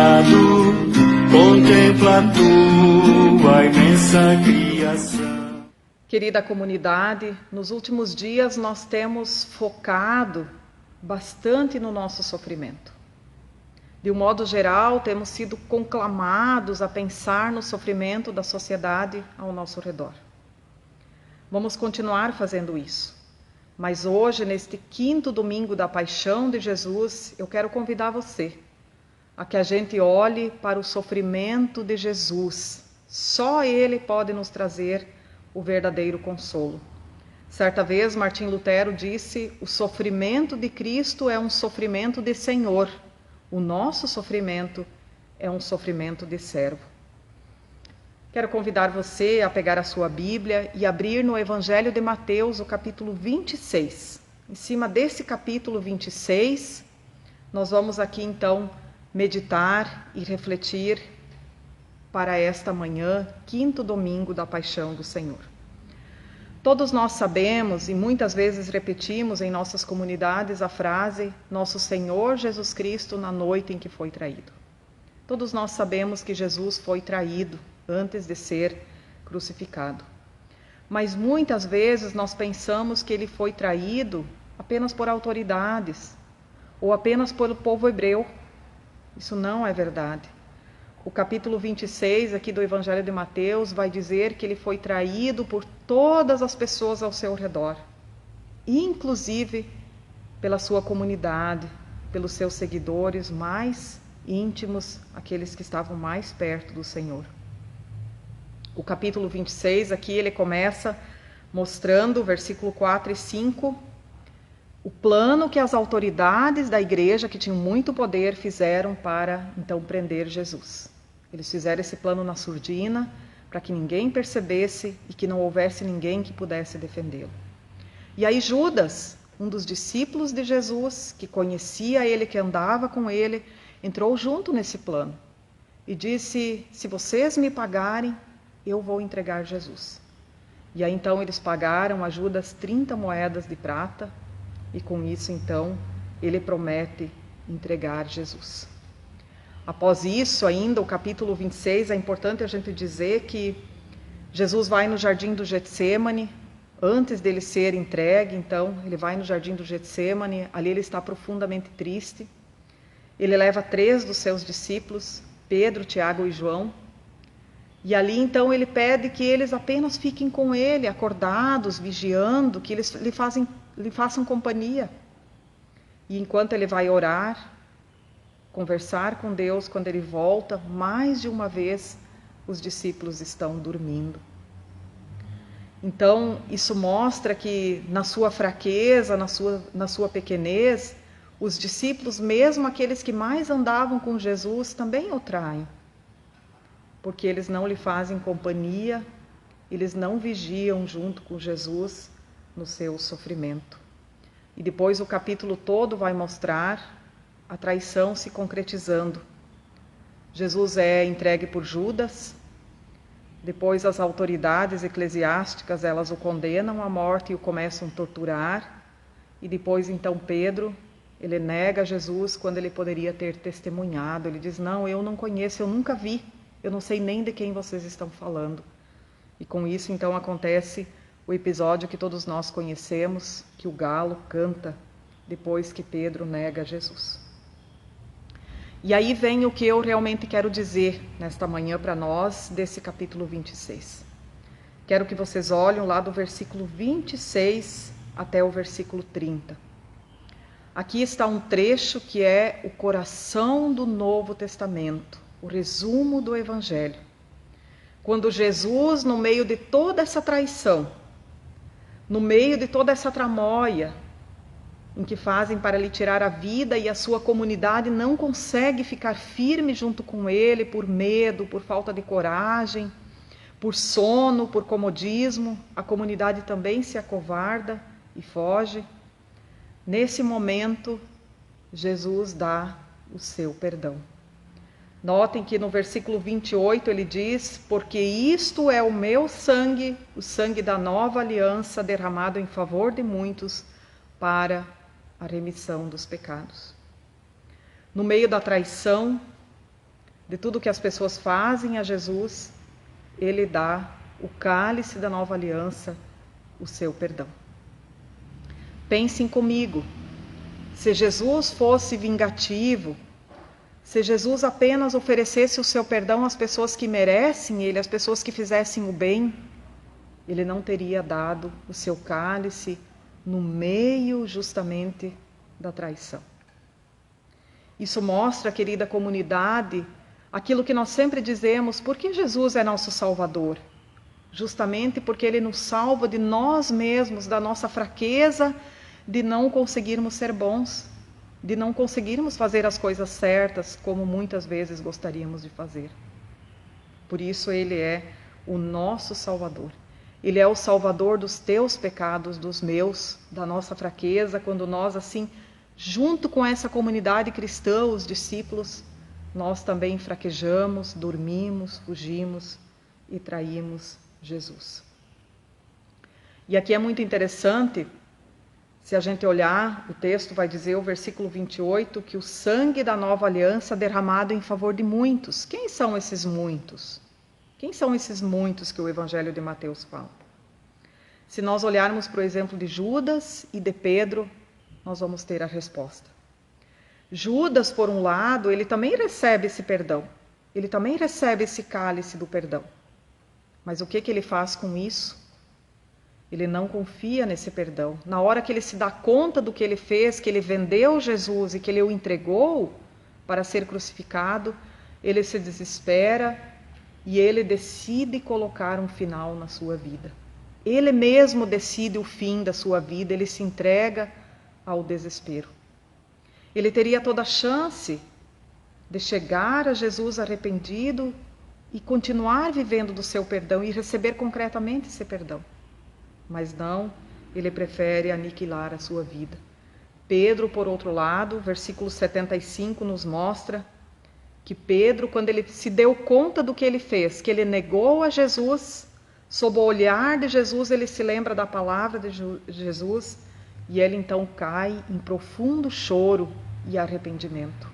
admirado, contempla a tua imensa criação. Querida comunidade, nos últimos dias nós temos focado bastante no nosso sofrimento. De um modo geral, temos sido conclamados a pensar no sofrimento da sociedade ao nosso redor. Vamos continuar fazendo isso. Mas hoje, neste 5º domingo da Paixão de Jesus, eu quero convidar você a que a gente olhe para o sofrimento de Jesus. Só Ele pode nos trazer o verdadeiro consolo. Certa vez, Martim Lutero disse: o sofrimento de Cristo é um sofrimento de Senhor. O nosso sofrimento é um sofrimento de servo. Quero convidar você a pegar a sua Bíblia e abrir no Evangelho de Mateus, o capítulo 26. Em cima desse capítulo 26, nós vamos aqui então meditar e refletir para esta manhã, 5º domingo da Paixão do Senhor. Todos nós sabemos e muitas vezes repetimos em nossas comunidades a frase: Nosso Senhor Jesus Cristo na noite em que foi traído. Todos nós sabemos que Jesus foi traído antes de ser crucificado. Mas muitas vezes nós pensamos que ele foi traído apenas por autoridades ou apenas pelo povo hebreu. Isso não é verdade. O capítulo 26 aqui do Evangelho de Mateus vai dizer que ele foi traído por todas as pessoas ao seu redor, inclusive pela sua comunidade, pelos seus seguidores mais íntimos, aqueles que estavam mais perto do Senhor. O capítulo 26 aqui ele começa mostrando, versículo 4 e 5, o plano que as autoridades da igreja, que tinham muito poder, fizeram para então prender Jesus. Eles fizeram esse plano na surdina, para que ninguém percebesse e que não houvesse ninguém que pudesse defendê-lo. E aí Judas, um dos discípulos de Jesus, que conhecia ele, que andava com ele, entrou junto nesse plano e disse: se vocês me pagarem, eu vou entregar Jesus. E aí então eles pagaram a Judas 30 moedas de prata, e com isso então ele promete entregar Jesus. Após isso ainda, o capítulo 26, é importante a gente dizer que Jesus vai no jardim do Getsêmani, antes dele ser entregue, então ele vai no jardim do Getsêmani, ali ele está profundamente triste. Ele leva 3 dos seus discípulos, Pedro, Tiago e João, e ali então ele pede que eles apenas fiquem com ele, acordados, vigiando, que eles lhe façam companhia. E enquanto ele vai orar, conversar com Deus, quando ele volta, mais de uma vez os discípulos estão dormindo. Então isso mostra que na sua fraqueza, na sua pequenez, os discípulos, mesmo aqueles que mais andavam com Jesus, também o traem. Porque eles não lhe fazem companhia, eles não vigiam junto com Jesus no seu sofrimento. E depois o capítulo todo vai mostrar a traição se concretizando. Jesus é entregue por Judas, depois as autoridades eclesiásticas, elas o condenam à morte e o começam a torturar, e depois então Pedro, ele nega Jesus quando ele poderia ter testemunhado. Ele diz: não, eu não conheço, eu nunca vi. Eu não sei nem de quem vocês estão falando. E com isso, então, acontece o episódio que todos nós conhecemos, que o galo canta depois que Pedro nega Jesus. E aí vem o que eu realmente quero dizer nesta manhã para nós, desse capítulo 26. Quero que vocês olhem lá do versículo 26 até o versículo 30. Aqui está um trecho que é o coração do Novo Testamento. O resumo do Evangelho. Quando Jesus, no meio de toda essa traição, no meio de toda essa tramóia, em que fazem para lhe tirar a vida e a sua comunidade não consegue ficar firme junto com ele por medo, por falta de coragem, por sono, por comodismo, a comunidade também se acovarda e foge. Nesse momento, Jesus dá o seu perdão. Notem que no versículo 28 ele diz: porque isto é o meu sangue, o sangue da nova aliança, derramado em favor de muitos para a remissão dos pecados. No meio da traição, de tudo que as pessoas fazem a Jesus, ele dá o cálice da nova aliança, o seu perdão. Pensem comigo, se Jesus fosse vingativo, se Jesus apenas oferecesse o seu perdão às pessoas que merecem ele, às pessoas que fizessem o bem, ele não teria dado o seu cálice no meio justamente da traição. Isso mostra, querida comunidade, aquilo que nós sempre dizemos: por que Jesus é nosso Salvador? Justamente porque ele nos salva de nós mesmos, da nossa fraqueza, de não conseguirmos ser bons, de não conseguirmos fazer as coisas certas, como muitas vezes gostaríamos de fazer. Por isso ele é o nosso Salvador. Ele é o Salvador dos teus pecados, dos meus, da nossa fraqueza, quando nós assim, junto com essa comunidade cristã, os discípulos, nós também fraquejamos, dormimos, fugimos e traímos Jesus. E aqui é muito interessante, se a gente olhar, o texto vai dizer, o versículo 28, que o sangue da nova aliança derramado em favor de muitos. Quem são esses muitos? Quem são esses muitos que o Evangelho de Mateus fala? Se nós olharmos para o exemplo de Judas e de Pedro, nós vamos ter a resposta. Judas, por um lado, ele também recebe esse perdão. Ele também recebe esse cálice do perdão. Mas o que ele faz com isso? Ele não confia nesse perdão. Na hora que ele se dá conta do que ele fez, que ele vendeu Jesus e que ele o entregou para ser crucificado, ele se desespera e ele decide colocar um final na sua vida. Ele mesmo decide o fim da sua vida, ele se entrega ao desespero. Ele teria toda a chance de chegar a Jesus arrependido e continuar vivendo do seu perdão e receber concretamente esse perdão. Mas não, ele prefere aniquilar a sua vida. Pedro, por outro lado, versículo 75 nos mostra que Pedro, quando ele se deu conta do que ele fez, que ele negou a Jesus, sob o olhar de Jesus, ele se lembra da palavra de Jesus e ele então cai em profundo choro e arrependimento.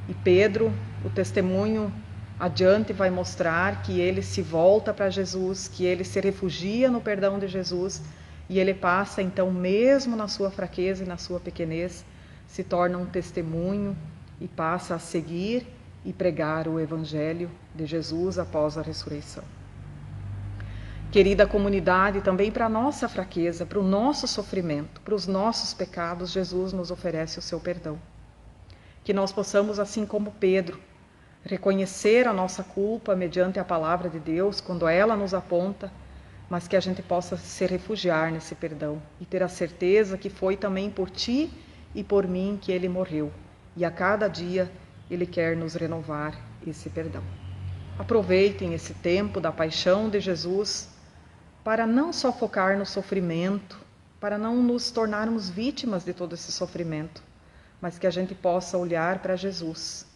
E Pedro, o testemunho adiante vai mostrar que ele se volta para Jesus, que ele se refugia no perdão de Jesus e ele passa então, mesmo na sua fraqueza e na sua pequenez, se torna um testemunho e passa a seguir e pregar o Evangelho de Jesus após a ressurreição. Querida comunidade, também para a nossa fraqueza, para o nosso sofrimento, para os nossos pecados, Jesus nos oferece o seu perdão. Que nós possamos, assim como Pedro, reconhecer a nossa culpa mediante a palavra de Deus, quando ela nos aponta, mas que a gente possa se refugiar nesse perdão e ter a certeza que foi também por ti e por mim que ele morreu. E a cada dia ele quer nos renovar esse perdão. Aproveitem esse tempo da paixão de Jesus para não só focar no sofrimento, para não nos tornarmos vítimas de todo esse sofrimento, mas que a gente possa olhar para Jesus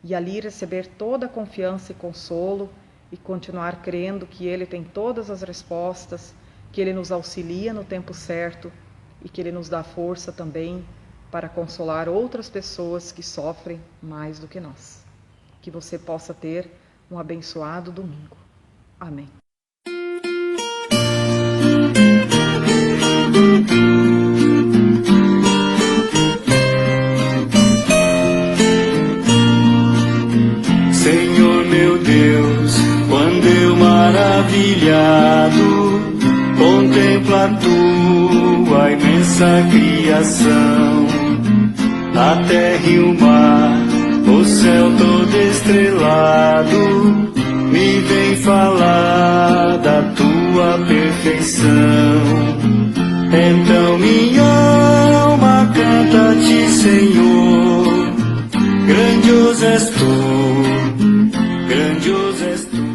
e ali receber toda a confiança e consolo e continuar crendo que Ele tem todas as respostas, que Ele nos auxilia no tempo certo e que Ele nos dá força também para consolar outras pessoas que sofrem mais do que nós. Que você possa ter um abençoado domingo. Amém. Senhor meu Deus, quando eu maravilhado contemplo a tua imensa criação, a terra e o mar, o céu todo estrelado, me vem falar da tua perfeição. Então minha alma canta a ti, Senhor, grandioso és tu, grandioso és tu.